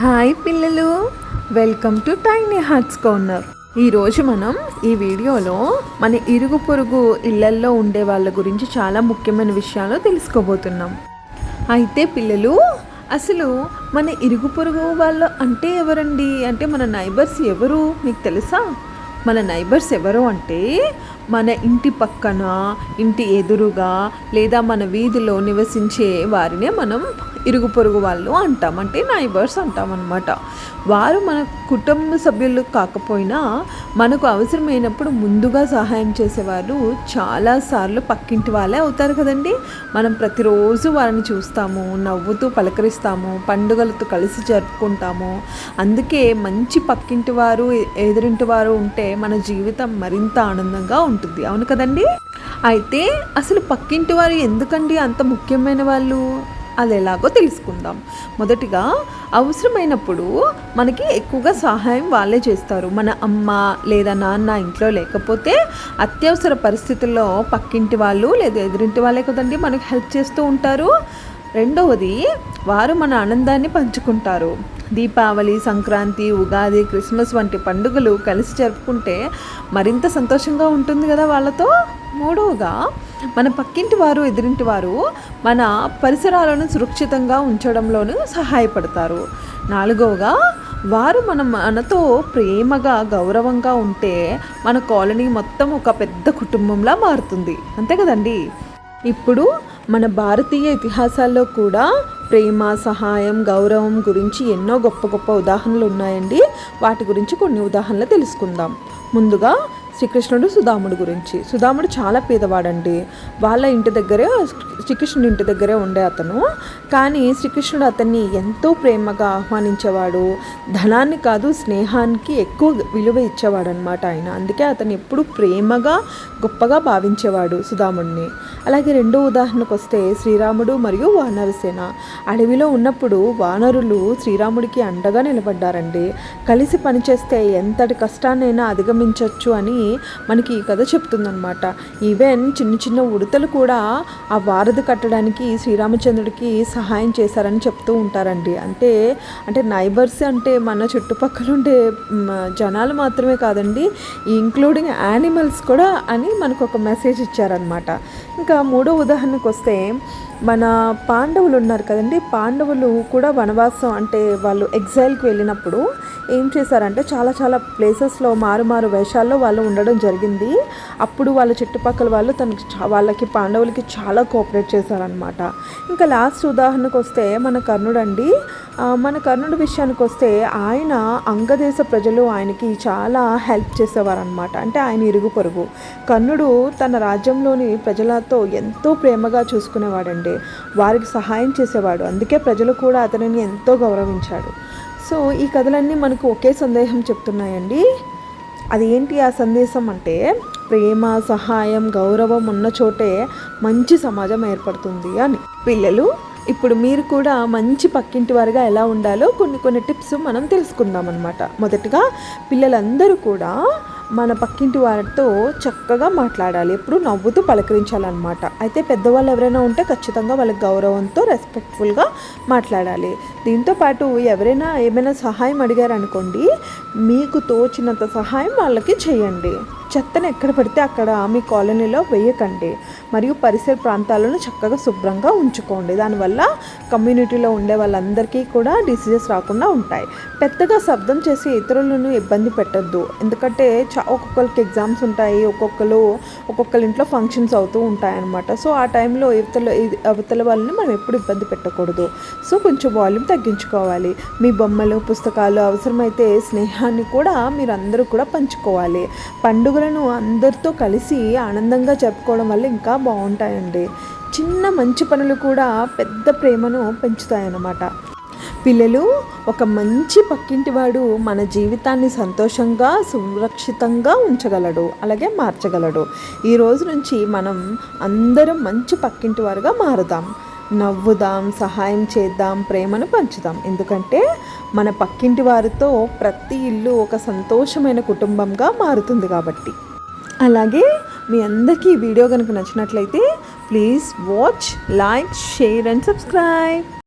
Hi పిల్లలు, welcome to tiny hearts corner. ఈరోజు మనం ఈ వీడియోలో మన ఇరుగు పొరుగు ఇళ్లల్లో ఉండే వాళ్ళ గురించి చాలా ముఖ్యమైన విషయాలు తెలుసుకోబోతున్నాం. అయితే పిల్లలు, అసలు మన ఇరుగు పొరుగు వాళ్ళు అంటే ఎవరండి? అంటే మన నైబర్స్ ఎవరు మీకు తెలుసా? మన నైబర్స్ ఎవరు అంటే మన ఇంటి పక్కన, ఇంటి ఎదురుగా లేదా మన వీధిలో నివసించే వారినే మనం ఇరుగు పొరుగు వాళ్ళు అంటాం, అంటే నైబర్స్ అంటాం అన్నమాట. వారు మన కుటుంబ సభ్యులు కాకపోయినా మనకు అవసరమైనప్పుడు ముందుగా సహాయం చేసేవారు చాలాసార్లు పక్కింటి వాళ్ళే అవుతారు కదండి. మనం ప్రతిరోజు వారిని చూస్తాము, నవ్వుతూ పలకరిస్తాము, పండుగలతో కలిసి జరుపుకుంటాము. అందుకే మంచి పక్కింటి వారు, ఎదురింటి వారు ఉంటే మన జీవితం మరింత ఆనందంగా ఉంటుంది, అవును కదండి. అయితే అసలు పక్కింటి వారు ఎందుకండి అంత ముఖ్యమైన వాళ్ళు? అది ఎలాగో తెలుసుకుందాం. మొదటిగా అవసరమైనప్పుడు మనకి ఎక్కువగా సహాయం వాళ్ళే చేస్తారు. మన అమ్మ లేదా నాన్న ఇంట్లో లేకపోతే అత్యవసర పరిస్థితుల్లో పక్కింటి వాళ్ళు లేదా ఎదురింటి వాళ్ళే కదండి మనకి హెల్ప్ చేస్తూ ఉంటారు. రెండవది, వారు మన ఆనందాన్ని పంచుకుంటారు. దీపావళి, సంక్రాంతి, ఉగాది, క్రిస్మస్ వంటి పండుగలు కలిసి జరుపుకుంటే మరింత సంతోషంగా ఉంటుంది కదా వాళ్ళతో. మూడవగా, మన పక్కింటి వారు, ఎదురింటి వారు మన పరిసరాలను సురక్షితంగా ఉంచడంలోనూ సహాయపడతారు. నాలుగవగా, వారు మనతో ప్రేమగా, గౌరవంగా ఉంటే మన కాలనీ మొత్తం ఒక పెద్ద కుటుంబంలా మారుతుంది, అంతే కదండి. ఇప్పుడు మన భారతీయ ఇతిహాసాల్లో కూడా ప్రేమ, సహాయం, గౌరవం గురించి ఎన్నో గొప్ప గొప్ప ఉదాహరణలు ఉన్నాయండి. వాటి గురించి కొన్ని ఉదాహరణలు తెలుసుకుందాం. ముందుగా శ్రీకృష్ణుడు, సుధాముడు గురించి. సుధాముడు చాలా పేదవాడండి. వాళ్ళ ఇంటి దగ్గరే, శ్రీకృష్ణుడి ఇంటి దగ్గరే ఉండే అతను. కానీ శ్రీకృష్ణుడు అతన్ని ఎంతో ప్రేమగా ఆహ్వానించేవాడు. ధనాన్ని కాదు, స్నేహానికి ఎక్కువ విలువ ఇచ్చేవాడు అనమాట ఆయన. అందుకే అతను ఎప్పుడు ప్రేమగా, గొప్పగా భావించేవాడు సుధాముడిని. అలాగే రెండో ఉదాహరణకు వస్తే శ్రీరాముడు మరియు వానరసేన. అడవిలో ఉన్నప్పుడు వానరులు శ్రీరాముడికి అండగా నిలబడ్డారండి. కలిసి పనిచేస్తే ఎంతటి కష్టాన్నైనా అధిగమించవచ్చు అని మనకి ఈ కథ చెప్తుందనమాట. ఈవెన్ చిన్న చిన్న ఉడతలు కూడా ఆ వారధి కట్టడానికి శ్రీరామచంద్రుడికి సహాయం చేశారని చెప్తూ ఉంటారండి. అంటే నైబర్స్ అంటే మన చుట్టుపక్కల ఉండే జనాలు మాత్రమే కాదండి, ఇంక్లూడింగ్ యానిమల్స్ కూడా అని మనకు ఒక మెసేజ్ ఇచ్చారనమాట. ఇంకా మూడో ఉదాహరణకు వస్తే మన పాండవులు ఉన్నారు కదండి. పాండవులు కూడా వనవాసం, అంటే వాళ్ళు ఎగ్జైల్కి వెళ్ళినప్పుడు ఏం చేశారంటే చాలా చాలా ప్లేసెస్లో మారు వేషాల్లో వాళ్ళు ఉండడం జరిగింది. అప్పుడు వాళ్ళ చుట్టుపక్కల వాళ్ళు వాళ్ళకి పాండవులకి చాలా కోఆపరేట్ చేశారనమాట. ఇంకా లాస్ట్ ఉదాహరణకు వస్తే మన కర్ణుడు అండి. మన కర్ణుడి విషయానికి వస్తే ఆయన అంగదేశ ప్రజలు ఆయనకి చాలా హెల్ప్ చేసేవారనమాట. అంటే ఆయన ఇరుగు పొరుగు. కర్ణుడు తన రాజ్యంలోని ప్రజలతో ఎంతో ప్రేమగా చూసుకునేవాడండి. వారికి సహాయం చేసేవాడు. అందుకే ప్రజలు కూడా అతనిని ఎంతో గౌరవించాడు. సో ఈ కథలన్నీ మనకు ఒకే సందేశం చెప్తున్నాయండి. అది ఏంటి ఆ సందేశం అంటే, ప్రేమ, సహాయం, గౌరవం ఉన్న చోటే మంచి సమాజం ఏర్పడుతుంది అని. పిల్లలు, ఇప్పుడు మీరు కూడా మంచి పక్కింటి వారిగా ఎలా ఉండాలో కొన్ని టిప్స్ మనం తెలుసుకుందాం అన్నమాట. మొదటిగా, పిల్లలందరూ కూడా మన పక్కింటి వారితో చక్కగా మాట్లాడాలి, ఎప్పుడు నవ్వుతూ పలకరించాలన్నమాట. అయితే పెద్దవాళ్ళు ఎవరైనా ఉంటే ఖచ్చితంగా వాళ్ళకి గౌరవంతో, రెస్పెక్ట్ఫుల్గా మాట్లాడాలి. దీంతోపాటు ఎవరైనా ఏమైనా సహాయం అడిగారనుకోండి, మీకు తోచినంత సహాయం వాళ్ళకి చేయండి. చెత్తను ఎక్కడ పడితే అక్కడ మీ కాలనీలో వేయకండి. మరియు పరిసర ప్రాంతాలను చక్కగా శుభ్రంగా ఉంచుకోండి. దానివల్ల కమ్యూనిటీలో ఉండే వాళ్ళందరికీ కూడా డిసీజెస్ రాకుండా ఉంటాయి. పెద్దగా శబ్దం చేసి ఇతరులను ఇబ్బంది పెట్టద్దు. ఎందుకంటే ఒక్కొక్కరికి ఎగ్జామ్స్ ఉంటాయి, ఒక్కొక్కరి ఇంట్లో ఫంక్షన్స్ అవుతూ ఉంటాయి అన్నమాట. సో ఆ టైంలో అవతల వాళ్ళని మనం ఎప్పుడు ఇబ్బంది పెట్టకూడదు. సో కొంచెం వాల్యూమ్ తగ్గించుకోవాలి. మీ బొమ్మలు, పుస్తకాలు, అవసరమైతే స్నేహాన్ని కూడా మీరు అందరూ కూడా పంచుకోవాలి. పండుగలను అందరితో కలిసి ఆనందంగా జరుపుకోవడం వల్ల ఇంకా బాగుంటాయండి. చిన్న మంచి పనులు కూడా పెద్ద ప్రేమను పెంచుతాయన్నమాట. పిల్లలు, ఒక మంచి పక్కింటివాడు మన జీవితాన్ని సంతోషంగా, సురక్షితంగా ఉంచగలడు, అలాగే మార్చగలడు. ఈ రోజు నుంచి మనం అందరం మంచి పక్కింటి వారుగా మారుదాం. నవ్వుదాం, సహాయం చేద్దాం, ప్రేమను పంచుదాం. ఎందుకంటే మన పక్కింటి వారితో ప్రతి ఇల్లు ఒక సంతోషమైన కుటుంబంగా మారుతుంది కాబట్టి. అలాగే మీ అందరికీ ఈ వీడియో కనుక నచ్చినట్లయితే please watch, like, share and subscribe.